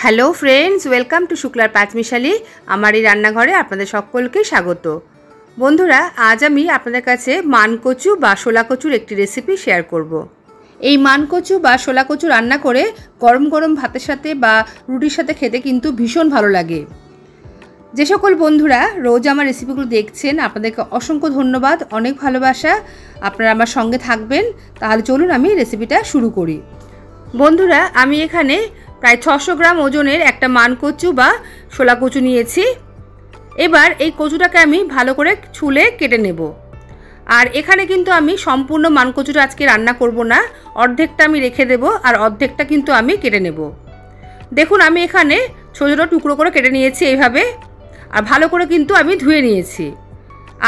Hello friends, welcome to শুক্লার পাঁচমিশালি। আমার এই রান্নাঘরে আপনাদের সকলকে স্বাগত। বন্ধুরা, আজ আমি আপনাদের কাছে মানকচু বা শোলা কচুর একটি রেসিপি শেয়ার করব। এই মানকচু বা শোলা কচু রান্না করে গরম গরম ভাতের সাথে বা রুটির সাথে খেতে কিন্তু ভীষণ ভালো লাগে। যে সকল বন্ধুরা রোজ আমার রেসিপিগুলো দেখছেন, আপনাদেরকে অসংখ্য ধন্যবাদ, অনেক ভালোবাসা। আপনারা আমার সঙ্গে থাকবেন। তাহলে চলুন আমি রেসিপিটা শুরু করি। বন্ধুরা, আমি এখানে প্রায় 600 গ্রাম ওজনের একটা মানকচু বা শোলা কচু নিয়েছি। এবার এই কচুটাকে আমি ভালো করে ছুলে কেটে নেব। আর এখানে কিন্তু আমি সম্পূর্ণ মানকচুটা আজকে রান্না করব না, অর্ধেকটা আমি রেখে দেব আর অর্ধেকটা কিন্তু আমি কেটে নেব। দেখুন, আমি এখানে ছোটো ছোটো টুকরো করে কেটে নিয়েছি এইভাবে, আর ভালো করে কিন্তু আমি ধুয়ে নিয়েছি।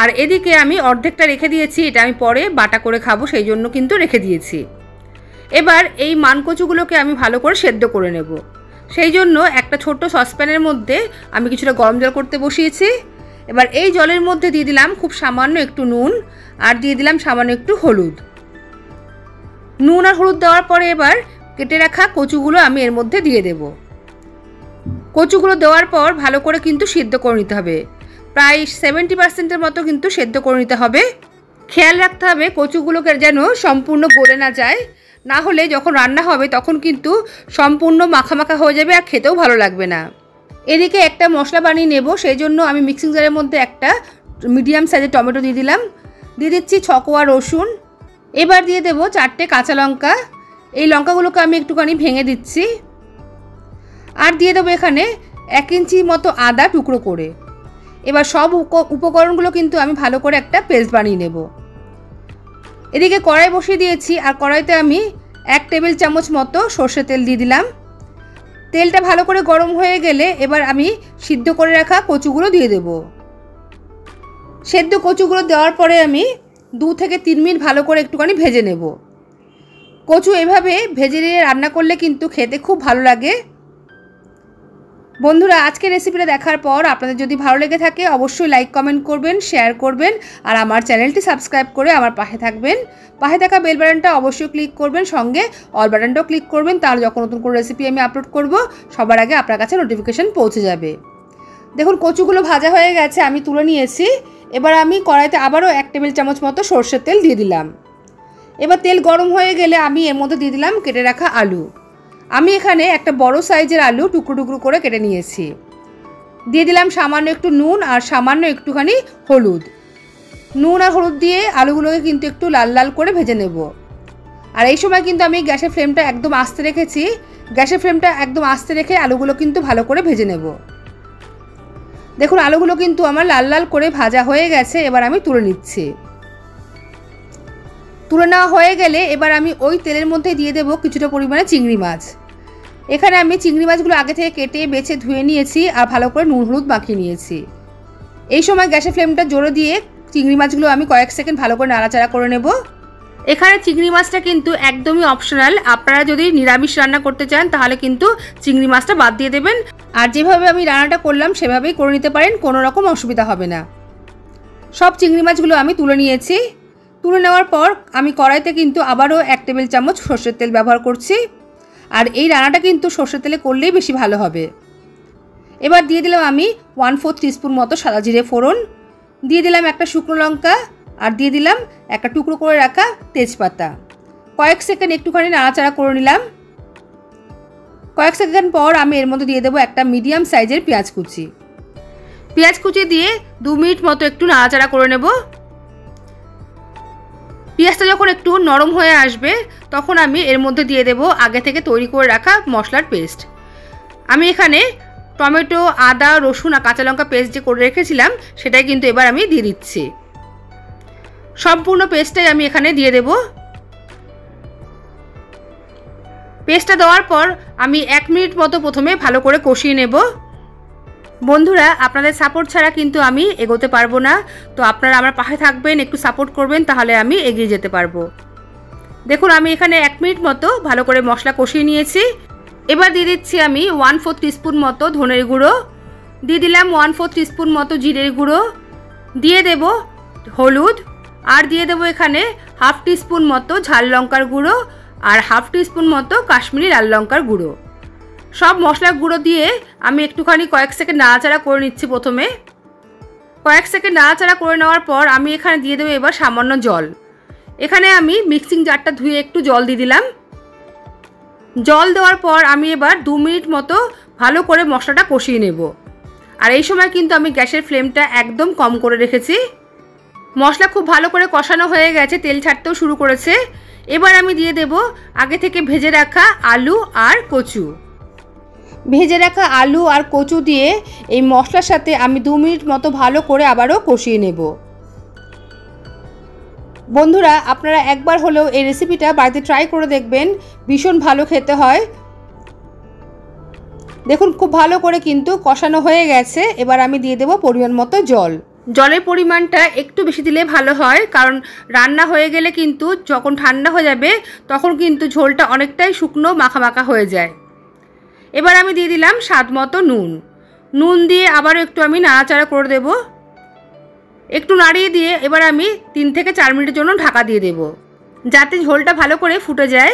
আর এদিকে আমি অর্ধেকটা রেখে দিয়েছি, এটা আমি পরে বাটা করে খাবো সেই জন্য কিন্তু রেখে দিয়েছি। এবার এই মানকচুগুলোকে আমি ভালো করে সেদ্ধ করে নেব। সেই জন্য একটা ছোট্ট সসপ্যানের মধ্যে আমি কিছুটা গরম জল করতে বসিয়েছি। এবার এই জলের মধ্যে দিয়ে দিলাম খুব সামান্য একটু নুন, আর দিয়ে দিলাম সামান্য একটু হলুদ। নুন আর হলুদ দেওয়ার পরে এবার কেটে রাখা কচুগুলো আমি এর মধ্যে দিয়ে দেব। কচুগুলো দেওয়ার পর ভালো করে কিন্তু সিদ্ধ করে নিতে হবে। প্রায় 70% মতো কিন্তু সেদ্ধ করে নিতে হবে। খেয়াল রাখতে হবে কচুগুলোকে যেন সম্পূর্ণ গলে না যায়, না হলে যখন রান্না হবে তখন কিন্তু সম্পূর্ণ মাখা মাখা হয়ে যাবে আর খেতেও ভালো লাগবে না। এদিকে একটা মশলা বানিয়ে নেব, সেই জন্য আমি মিক্সিং জারের মধ্যে একটা মিডিয়াম সাইজের টমেটো দিয়ে দিলাম। দিয়ে দিচ্ছি 6 কোয়া রসুন। এবার দিয়ে দেব 4টে কাঁচা লঙ্কা। এই লঙ্কাগুলোকে আমি একটুখানি ভেঙে দিচ্ছি। আর দিয়ে দেবো এখানে 1 ইঞ্চি মতো আদা টুকরো করে। এবার সব উপকরণগুলো কিন্তু আমি ভালো করে একটা পেস্ট বানিয়ে নেব। এদিকে কড়াই বসিয়ে দিয়েছি, আর কড়াইতে আমি 1 টেবিল চামচ মতো সর্ষের তেল দিয়ে দিলাম। তেলটা ভালো করে গরম হয়ে গেলে এবার আমি সিদ্ধ করে রাখা কচুগুলো দিয়ে দেব। সেদ্ধ কচুগুলো দেওয়ার পরে আমি 2 থেকে 3 মিনিট ভালো করে একটুখানি ভেজে নেব। কচু এভাবে ভেজে নিয়ে রান্না করলে কিন্তু খেতে খুব ভালো লাগে। বন্ধুরা, আজকের রেসিপিটা দেখার পর আপনাদের যদি ভালো লেগে থাকে অবশ্যই লাইক কমেন্ট করবেন, শেয়ার করবেন, আর আমার চ্যানেলটি সাবস্ক্রাইব করে আমার পাশে থাকবেন। পাশে থাকা বেল বাটনটা অবশ্যই ক্লিক করবেন, সঙ্গে অল বাটনটাও ক্লিক করবেন, তাহলে যখন নতুন কোনো রেসিপি আমি আপলোড করব সবার আগে আপনার কাছে নোটিফিকেশান পৌঁছে যাবে। দেখুন, কচুগুলো ভাজা হয়ে গেছে, আমি তুলে নিয়েছি। এবার আমি কড়াইতে আবারও 1 টেবিল চামচ মতো সর্ষের তেল দিয়ে দিলাম। এবার তেল গরম হয়ে গেলে আমি এর মধ্যে দিয়ে দিলাম কেটে রাখা আলু। আমি এখানে একটা বড় সাইজের আলু টুকরো টুকরো করে কেটে নিয়েছি। দিয়ে দিলাম সামান্য একটু নুন আর সামান্য একটুখানি হলুদ। নুন আর হলুদ দিয়ে আলুগুলোকে কিন্তু একটু লাল লাল করে ভেজে নেব। আর এই সময় কিন্তু আমি গ্যাসের ফ্লেমটা একদম আস্তে রেখেছি। গ্যাসের ফ্লেমটা একদম আস্তে রেখে আলুগুলো কিন্তু ভালো করে ভেজে নেব। দেখুন, আলুগুলো কিন্তু আমার লাল লাল করে ভাজা হয়ে গেছে। এবার আমি তুলে নিচ্ছি। তুলে নেওয়া হয়ে গেলে এবার আমি ওই তেলের মধ্যে দিয়ে দেব কিছুটা পরিমাণে চিংড়ি মাছ। এখানে আমি চিংড়ি মাছগুলো আগে থেকে কেটে বেছে ধুয়ে নিয়েছি আর ভালো করে নুন হলুদ মাখিয়ে নিয়েছি। এই সময় গ্যাসের ফ্লেমটা জোরে দিয়ে চিংড়ি মাছগুলো আমি কয়েক সেকেন্ড ভালো করে নাড়াচাড়া করে নেব। এখানে চিংড়ি মাছটা কিন্তু একদমই অপশনাল। আপনারা যদি নিরামিষ রান্না করতে চান তাহলে কিন্তু চিংড়ি মাছটা বাদ দিয়ে দেবেন, আর যেভাবে আমি রান্নাটা করলাম সেভাবেই করে নিতে পারেন, কোনো রকম অসুবিধা হবে না। সব চিংড়ি মাছগুলো আমি তুলে নিয়েছি। তুলে নেওয়ার পর আমি কড়াইতে কিন্তু আবারও 1 টেবিল চামচ সর্ষের তেল ব্যবহার করছি। আর এই রান্নাটা কিন্তু সর্ষের তেলে করলেই বেশি ভালো হবে। এবার দিয়ে দিলাম আমি 1/4 টিস্পুন মতো সাদা জিরে ফোড়ন। দিয়ে দিলাম একটা শুকনো লঙ্কা, আর দিয়ে দিলাম একটা টুকরো করে রাখা তেজপাতা। কয়েক সেকেন্ড একটুখানি নাড়াচাড়া করে নিলাম। কয়েক সেকেন্ড পর আমি এর মধ্যে দিয়ে দেবো একটা মিডিয়াম সাইজের পেঁয়াজ কুচি। পেঁয়াজ কুচি দিয়ে 2 মিনিট মতো একটু নাড়াচাড়া করে নেব। পেঁয়াজটা যখন একটু নরম হয়ে আসবে তখন আমি এর মধ্যে দিয়ে দেব আগে থেকে তৈরি করে রাখা মশলার পেস্ট। আমি এখানে টমেটো, আদা, রসুন আর কাঁচা লঙ্কা পেস্ট যে করে রেখেছিলাম সেটাই কিন্তু এবার আমি দিয়ে দিচ্ছি। সম্পূর্ণ পেস্টটাই আমি এখানে দিয়ে দেব। পেস্টটা দেওয়ার পর আমি 1 মিনিট মতো প্রথমে ভালো করে কষিয়ে নেব। বন্ধুরা, আপনাদের সাপোর্ট ছাড়া কিন্তু আমি এগোতে পারবো না, তো আপনারা আমার পাশে থাকবেন, একটু সাপোর্ট করবেন, তাহলে আমি এগিয়ে যেতে পারবো। দেখুন, আমি এখানে 1 মিনিট মতো ভালো করে মশলা কষিয়ে নিয়েছি। এবার দিয়ে দিচ্ছি আমি 1/4 টিস্পুন মতো ধনের গুঁড়ো। দিয়ে দিলাম 1/4 টিস্পুন মতো জিরের গুঁড়ো। দিয়ে দেব হলুদ, আর দিয়ে দেব এখানে 1/2 টিস্পুন মতো ঝাল লঙ্কার গুঁড়ো আর 1/2 টিস্পুন মতো কাশ্মীরি লাল লঙ্কার গুঁড়ো। সব মশলার গুঁড়ো দিয়ে আমি একটুখানি কয়েক সেকেন্ড নাড়াচাড়া করে নিচ্ছি। প্রথমে কয়েক সেকেন্ড নাড়াচাড়া করে নেওয়ার পর আমি এখানে দিয়ে দেবো এবার সামান্য জল। এখানে আমি মিক্সিং জারটা ধুয়ে একটু জল দিয়ে দিলাম। জল দেওয়ার পর আমি এবার 2 মিনিট মতো ভালো করে মশলাটা কষিয়ে নেব। আর এই সময় কিন্তু আমি গ্যাসের ফ্লেমটা একদম কম করে রেখেছি। মশলা খুব ভালো করে কষানো হয়ে গেছে, তেল ছাড়তেও শুরু করেছে। এবার আমি দিয়ে দেব আগে থেকে ভেজে রাখা আলু আর কচু। ভেজে রাখা আলু আর কচু দিয়ে এই মশলার সাথে আমি 2 মিনিট মতো ভালো করে আবারও কষিয়ে নেব। বন্ধুরা, আপনারা একবার হলেও এই রেসিপিটা বাড়িতে ট্রাই করে দেখবেন, ভীষণ ভালো খেতে হয়। দেখুন খুব ভালো করে কিন্তু কষানো হয়ে গেছে। এবার আমি দিয়ে দেব পরিমাণ মতো জল। জলের পরিমাণটা একটু বেশি দিলে ভালো হয়, কারণ রান্না হয়ে গেলে কিন্তু যখন ঠান্ডা হয়ে যাবে তখন কিন্তু ঝোলটা অনেকটাই শুকনো মাখা মাখা হয়ে যায়। এবার আমি দিয়ে দিলাম স্বাদ মতো নুন। নুন দিয়ে আবারও একটু আমি নাড়াচাড়া করে দেব। একটু নাড়িয়ে দিয়ে এবার আমি 3 থেকে 4 মিনিটের জন্য ঢাকা দিয়ে দেব, যাতে ঝোলটা ভালো করে ফুটে যায়।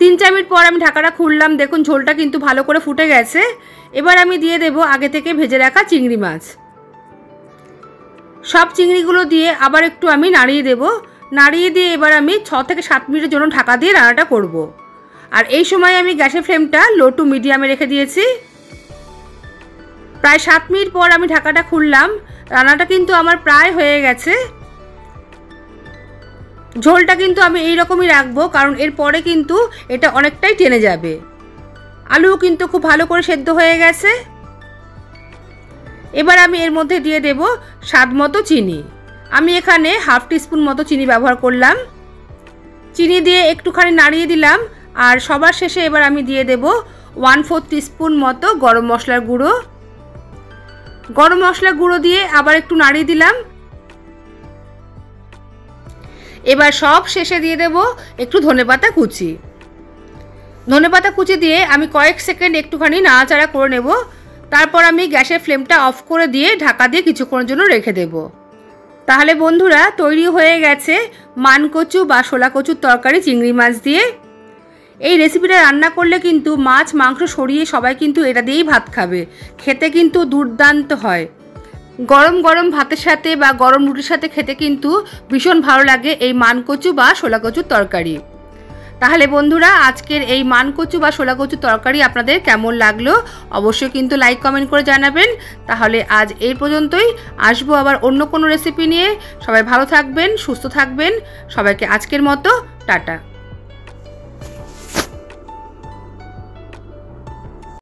3-4 মিনিট পর আমি ঢাকাটা খুললাম। দেখুন ঝোলটা কিন্তু ভালো করে ফুটে গেছে। এবার আমি দিয়ে দেব আগে থেকে ভেজে রাখা চিংড়ি মাছ। সব চিংড়িগুলো দিয়ে আবার একটু আমি নাড়িয়ে দেব। নাড়িয়ে দিয়ে এবার আমি 6 থেকে 7 মিনিটের জন্য ঢাকা দিয়ে রান্নাটা করব। আর এই সময় আমি গ্যাসের ফ্লেমটা লো টু মিডিয়ামে রেখে দিয়েছি। প্রায় 7 মিনিট পর আমি ঢাকাটা খুললাম। রান্নাটা কিন্তু আমার প্রায় হয়ে গেছে। ঝোলটা কিন্তু আমি এই রকমই রাখবো, কারণ এরপরে কিন্তু এটা অনেকটাই টেনে যাবে। আলুও কিন্তু খুব ভালো করে সেদ্ধ হয়ে গেছে। এবার আমি এর মধ্যে দিয়ে দেব স্বাদ মতো চিনি। আমি এখানে হাফ টিস্পুন মতো চিনি ব্যবহার করলাম। চিনি দিয়ে একটুখানি নাড়িয়ে দিলাম। আর সবার শেষে এবার আমি দিয়ে দেব 1/4 টিস্পুন মতো গরম মশলার গুঁড়ো। গরম মশলার গুঁড়ো দিয়ে আবার একটু নাড়িয়ে দিলাম। এবার সব শেষে দিয়ে দেব একটু ধনেপাতা কুচি। ধনেপাতা কুচি দিয়ে আমি কয়েক সেকেন্ড একটুখানি নাড়াচাড়া করে নেব। তারপর আমি গ্যাসের ফ্লেমটা অফ করে দিয়ে ঢাকা দিয়ে কিছুক্ষণের জন্য রেখে দেব। তাহলে বন্ধুরা, তৈরি হয়ে গেছে মানকচু বা শোলা কচুর তরকারি চিংড়ি মাছ দিয়ে। এই রেসিপিটা রান্না করলে কিন্তু মাছ মাংস সরিয়ে সবাই কিন্তু এটা দিয়েই ভাত খাবে। খেতে কিন্তু দুর্দান্ত হয়। গরম গরম ভাতের সাথে বা গরম রুটির সাথে খেতে কিন্তু ভীষণ ভালো লাগে এই মানকচু বা শোলা কচুর তরকারি। তাহলে বন্ধুরা, আজকের এই মানকচু বা শোলা কচুর তরকারি আপনাদের কেমন লাগলো অবশ্যই কিন্তু লাইক কমেন্ট করে জানাবেন। তাহলে আজ এই পর্যন্তই। আসবো আবার অন্য কোনো রেসিপি নিয়ে। সবাই ভালো থাকবেন, সুস্থ থাকবেন। সবাইকে আজকের মতো টাটা।